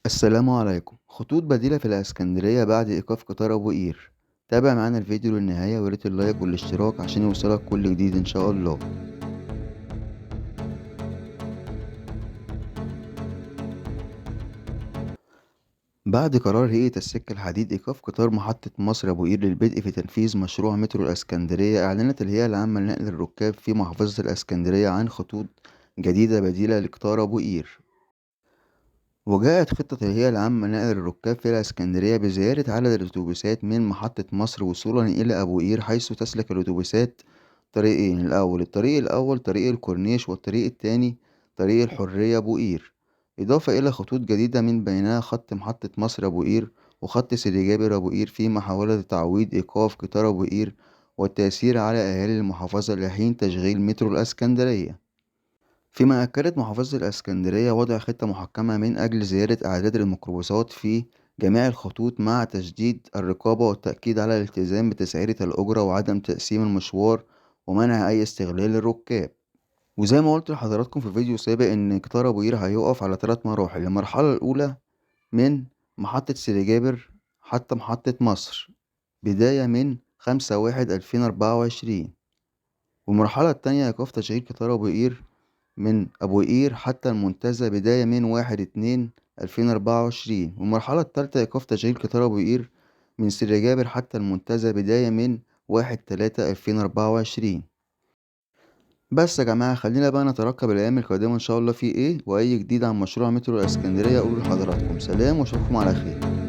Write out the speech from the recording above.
السلام عليكم. خطوط بديلة في الإسكندرية بعد إيقاف قطار أبو قير. تابع معانا الفيديو للنهاية وياريت اللايك والاشتراك عشان يوصلك كل جديد إن شاء الله. بعد قرار هيئة السكة الحديد إيقاف قطار محطة مصر أبو قير للبدء في تنفيذ مشروع مترو الإسكندرية، أعلنت الهيئة العامة لنقل الركاب في محافظة الإسكندرية عن خطوط جديدة بديلة لقطار أبو قير. وجاءت خطة الهيئة العامة لنقل الركاب في الإسكندرية بزيادة عدد الأتوبيسات من محطة مصر وصولا إلى أبو قير، حيث تسلك الأتوبيسات طريقين. الطريق الأول طريق الكورنيش، والطريق التاني طريق الحرية أبو قير، إضافة إلى خطوط جديدة من بينها خط محطة مصر أبو قير وخط سيدي جابر أبو قير، في محاولة تعويض إيقاف قطار أبو قير والتأثير على أهالي المحافظة لحين تشغيل مترو الإسكندرية. فيما أكدت محافظة الإسكندرية وضع خطة محكمة من أجل زيادة أعداد الميكروباصات في جميع الخطوط، مع تشديد الرقابة والتأكيد على الالتزام بتسعيرة الأجرة وعدم تقسيم المشوار ومنع أي استغلال للركاب. وزي ما قلت لحضراتكم في فيديو سابق إن قطار أبو قير هيقف على 3 مراحل. المرحلة الأولى من محطة سيدي جابر حتى محطة مصر بداية من 5/1/2024، والمرحلة التانية إيقاف تشغيل قطار أبو قير من أبو قير حتى المنتزه بداية من 1/2/2024، والمرحلة التالتة إيقاف تشغيل قطار أبو قير من سيدي جابر حتى المنتزه بداية من 1/3/2024. بس يا جماعة، خلينا بقى نترقب الأيام القادمة إن شاء الله في إيه، وأي جديد عن مشروع مترو الإسكندرية أقوله لحضراتكم. سلام وأشوفكم على خير.